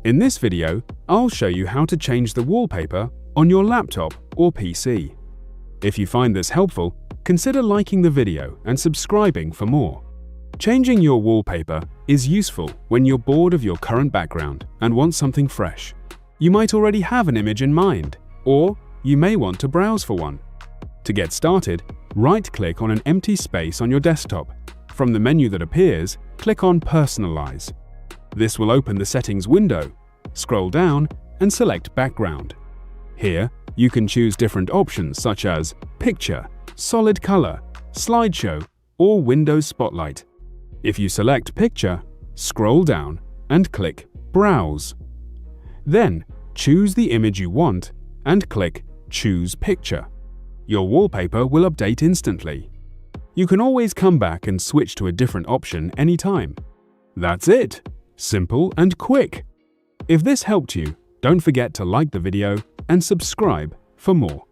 In this video, I'll show you how to change the wallpaper on your laptop or PC. If you find this helpful, consider liking the video and subscribing for more. Changing your wallpaper is useful when you're bored of your current background and want something fresh. You might already have an image in mind, or you may want to browse for one. To get started, right-click on an empty space on your desktop. From the menu that appears, click on Personalize. This will open the Settings window. Scroll down and select Background. Here, you can choose different options such as Picture, Solid Color, Slideshow, or Windows Spotlight. If you select Picture, scroll down and click Browse. Then, choose the image you want and click Choose Picture. Your wallpaper will update instantly. You can always come back and switch to a different option anytime. That's it! Simple and quick! If this helped you, don't forget to like the video and subscribe for more.